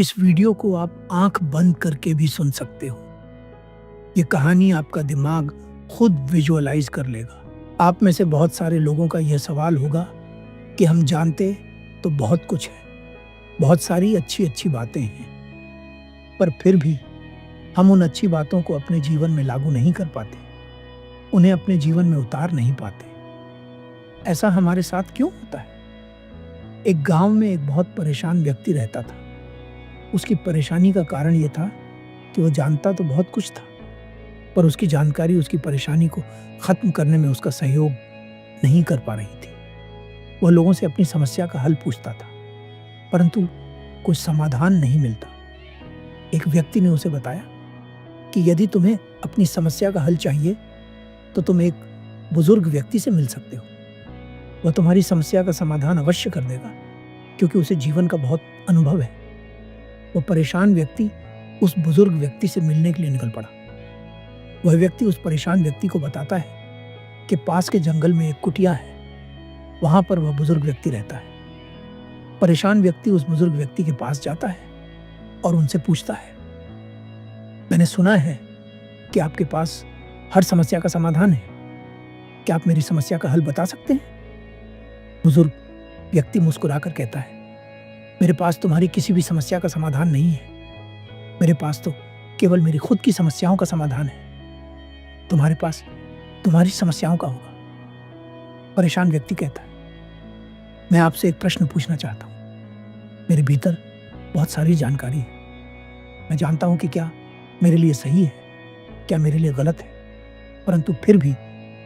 इस वीडियो को आप आंख बंद करके भी सुन सकते हो। ये कहानी आपका दिमाग खुद विजुअलाइज कर लेगा। आप में से बहुत सारे लोगों का यह सवाल होगा कि हम जानते तो बहुत कुछ है, बहुत सारी अच्छी अच्छी बातें हैं, पर फिर भी हम उन अच्छी बातों को अपने जीवन में लागू नहीं कर पाते, उन्हें अपने जीवन में उतार नहीं पाते। ऐसा हमारे साथ क्यों होता है? एक गांव में एक बहुत परेशान व्यक्ति रहता था। उसकी परेशानी का कारण यह था कि वह जानता तो बहुत कुछ था, पर उसकी जानकारी उसकी परेशानी को खत्म करने में उसका सहयोग नहीं कर पा रही थी। वह लोगों से अपनी समस्या का हल पूछता था, परंतु कोई समाधान नहीं मिलता। एक व्यक्ति ने उसे बताया कि यदि तुम्हें अपनी समस्या का हल चाहिए तो तुम एक बुजुर्ग व्यक्ति से मिल सकते हो। वह तुम्हारी समस्या का समाधान अवश्य कर देगा, क्योंकि उसे जीवन का बहुत अनुभव है। वह परेशान व्यक्ति उस बुजुर्ग व्यक्ति से मिलने के लिए निकल पड़ा। वह व्यक्ति उस परेशान व्यक्ति को बताता है कि पास के जंगल में एक कुटिया है, वहां पर वह बुजुर्ग व्यक्ति रहता है। परेशान व्यक्ति उस बुजुर्ग व्यक्ति के पास जाता है और उनसे पूछता है, मैंने सुना है कि आपके पास हर समस्या का समाधान है, क्या आप मेरी समस्या का हल बता सकते हैं? बुजुर्ग व्यक्ति मुस्कुराकर कहता है, मेरे पास तुम्हारी किसी भी समस्या का समाधान नहीं है, मेरे पास तो केवल मेरी खुद की समस्याओं का समाधान है। तुम्हारे पास तुम्हारी समस्याओं का होगा। परेशान व्यक्ति कहता है, मैं आपसे एक प्रश्न पूछना चाहता हूँ। मेरे भीतर बहुत सारी जानकारी है, मैं जानता हूँ कि क्या मेरे लिए सही है, क्या मेरे लिए गलत है, परंतु फिर भी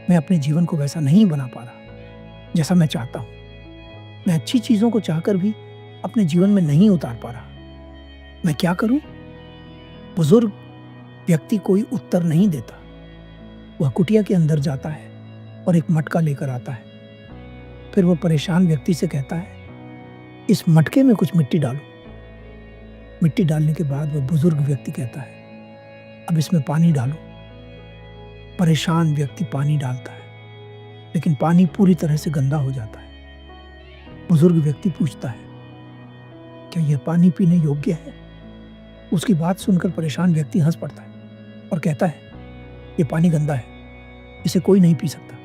मैं अपने जीवन को वैसा नहीं बना पा रहा जैसा मैं चाहता हूँ। मैं अच्छी चीज़ों को चाहकर भी अपने जीवन में नहीं उतार पा रहा। मैं क्या करूं? बुजुर्ग व्यक्ति कोई उत्तर नहीं देता। वह कुटिया के अंदर जाता है और एक मटका लेकर आता है। फिर वह परेशान व्यक्ति से कहता है, इस मटके में कुछ मिट्टी डालो। मिट्टी डालने के बाद वह बुजुर्ग व्यक्ति कहता है, अब इसमें पानी डालो। परेशान व्यक्ति पानी डालता है, लेकिन पानी पूरी तरह से गंदा हो जाता है। बुजुर्ग व्यक्ति पूछता है, क्या यह पानी पीने योग्य है? उसकी बात सुनकर परेशान व्यक्ति हंस पड़ता है और कहता है, यह पानी गंदा है, इसे कोई नहीं पी सकता।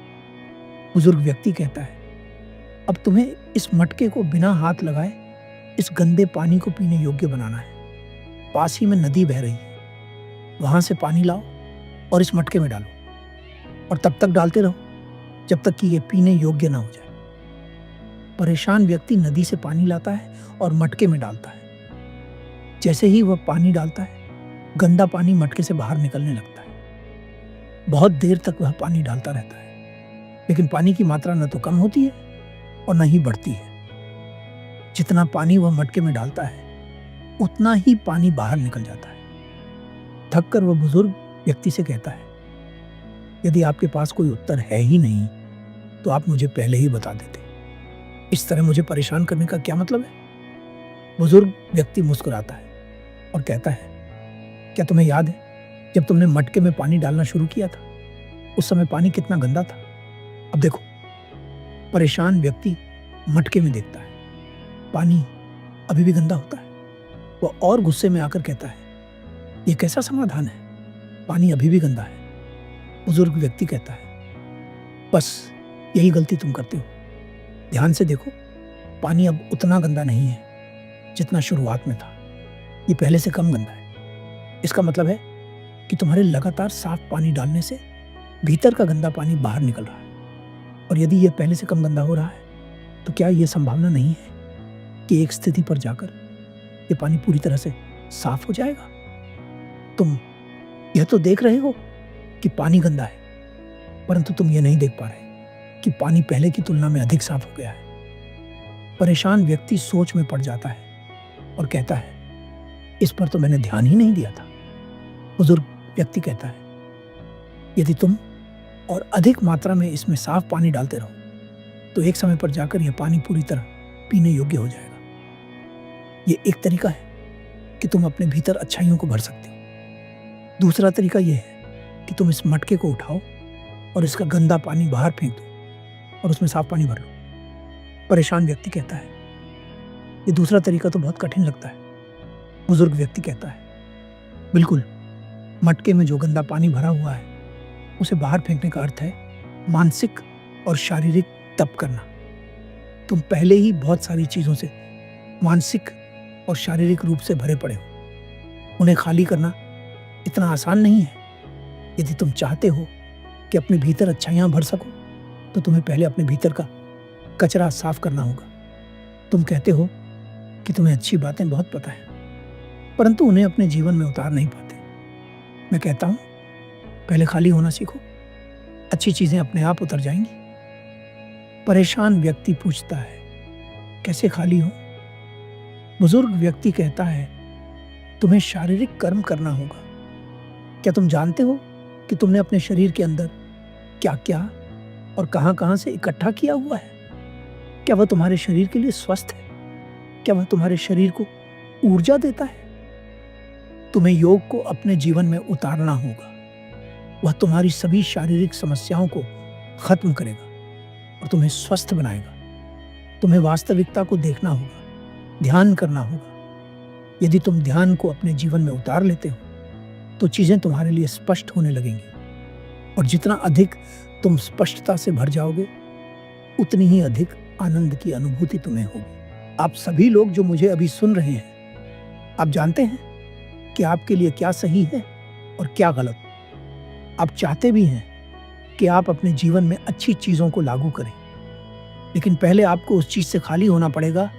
बुजुर्ग व्यक्ति कहता है, अब तुम्हें इस मटके को बिना हाथ लगाए इस गंदे पानी को पीने योग्य बनाना है। पास ही में नदी बह रही है, वहां से पानी लाओ और इस मटके में डालो, और तब तक डालते रहो जब तक कि यह पीने योग्य ना हो जाए। परेशान व्यक्ति नदी से पानी लाता है और मटके में डालता है। जैसे ही वह पानी डालता है, गंदा पानी मटके से बाहर निकलने लगता है। बहुत देर तक वह पानी डालता रहता है, लेकिन पानी की मात्रा न तो कम होती है और न ही बढ़ती है। जितना पानी वह मटके में डालता है, उतना ही पानी बाहर निकल जाता है। थककर वह बुजुर्ग व्यक्ति से कहता है, यदि आपके पास कोई उत्तर है ही नहीं तो आप मुझे पहले ही बता देते। इस तरह मुझे परेशान करने का क्या मतलब है? बुजुर्ग व्यक्ति मुस्कुराता है और कहता है, क्या तुम्हें याद है जब तुमने मटके में पानी डालना शुरू किया था, उस समय पानी कितना गंदा था? अब देखो। परेशान व्यक्ति मटके में देखता है, पानी अभी भी गंदा होता है। वह और गुस्से में आकर कहता है, यह कैसा समाधान है? पानी अभी भी गंदा है। बुजुर्ग व्यक्ति कहता है, बस यही गलती तुम करते हो। ध्यान से देखो, पानी अब उतना गंदा नहीं है जितना शुरुआत में था। ये पहले से कम गंदा है। इसका मतलब है कि तुम्हारे लगातार साफ पानी डालने से भीतर का गंदा पानी बाहर निकल रहा है। और यदि यह पहले से कम गंदा हो रहा है, तो क्या यह संभावना नहीं है कि एक स्थिति पर जाकर यह पानी पूरी तरह से साफ हो जाएगा? तुम यह तो देख रहे हो कि पानी गंदा है, परंतु तुम यह नहीं देख पा रहे कि पानी पहले की तुलना में अधिक साफ हो गया है। परेशान व्यक्ति सोच में पड़ जाता है और कहता है, इस पर तो मैंने ध्यान ही नहीं दिया था। बुजुर्ग व्यक्ति कहता है, यदि तुम और अधिक मात्रा में इसमें साफ पानी डालते रहो, तो एक समय पर जाकर यह पानी पूरी तरह पीने योग्य हो जाएगा। यह एक तरीका है कि तुम अपने भीतर अच्छाइयों को भर सकते हो। दूसरा तरीका यह है कि तुम इस मटके को उठाओ और इसका गंदा पानी बाहर फेंक दो और उसमें साफ पानी भर लो। परेशान व्यक्ति कहता है, ये दूसरा तरीका तो बहुत कठिन लगता है। बुजुर्ग व्यक्ति कहता है, बिल्कुल, मटके में जो गंदा पानी भरा हुआ है उसे बाहर फेंकने का अर्थ है मानसिक और शारीरिक तप करना। तुम पहले ही बहुत सारी चीजों से मानसिक और शारीरिक रूप से भरे पड़े हो। उन्हें खाली करना इतना आसान नहीं है। यदि तुम चाहते हो कि अपने भीतर अच्छाइयां भर सको तो तुम्हें पहले अपने भीतर का कचरा साफ करना होगा। तुम कहते हो कि तुम्हें अच्छी बातें बहुत पता है, परंतु उन्हें अपने जीवन में उतार नहीं पाते। मैं कहता हूं, पहले खाली होना सीखो, अच्छी चीजें अपने आप उतर जाएंगी। परेशान व्यक्ति पूछता है, कैसे खाली हो? बुजुर्ग व्यक्ति कहता है, तुम्हें शारीरिक कर्म करना होगा। क्या तुम जानते हो कि तुमने अपने शरीर के अंदर क्या क्या और कहां कहां से इकट्ठा किया हुआ है? क्या वह तुम्हारे शरीर के लिए स्वस्थ है? क्या वह तुम्हारे शरीर को ऊर्जा देता है? तुम्हें योग को अपने जीवन में उतारना होगा। वह तुम्हारी सभी शारीरिक समस्याओं को खत्म करेगा और तुम्हें स्वस्थ बनाएगा। तुम्हें वास्तविकता को देखना होगा, ध्यान करना होगा। यदि तुम ध्यान को अपने जीवन में उतार लेते हो तो चीजें तुम्हारे लिए स्पष्ट होने लगेंगी, और जितना अधिक तुम स्पष्टता से भर जाओगे उतनी ही अधिक आनंद की अनुभूति तुम्हें होगी। आप सभी लोग जो मुझे अभी सुन रहे हैं, आप जानते हैं कि आपके लिए क्या सही है और क्या गलत। आप चाहते भी हैं कि आप अपने जीवन में अच्छी चीजों को लागू करें, लेकिन पहले आपको उस चीज से खाली होना पड़ेगा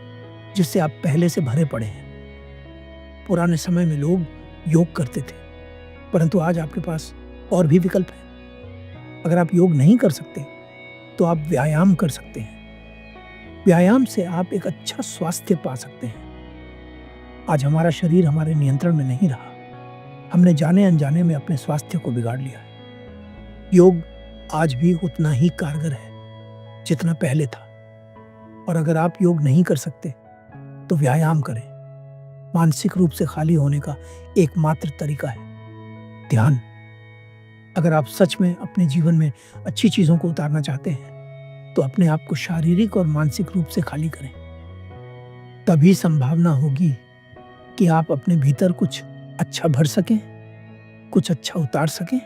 जिससे आप पहले से भरे पड़े हैं। पुराने समय में लोग योग करते थे, परंतु आज आपके पास और भी विकल्प है। अगर आप योग नहीं कर सकते तो आप व्यायाम कर सकते हैं। व्यायाम से आप एक अच्छा स्वास्थ्य पा सकते हैं। आज हमारा शरीर हमारे नियंत्रण में नहीं रहा। हमने जाने अनजाने में अपने स्वास्थ्य को बिगाड़ लिया है। योग आज भी उतना ही कारगर है जितना पहले था, और अगर आप योग नहीं कर सकते तो व्यायाम करें। मानसिक रूप से खाली होने का एकमात्र तरीका है ध्यान। अगर आप सच में अपने जीवन में अच्छी चीजों को उतारना चाहते हैं तो अपने आप को शारीरिक और मानसिक रूप से खाली करें। तभी संभावना होगी कि आप अपने भीतर कुछ अच्छा भर सकें, कुछ अच्छा उतार सकें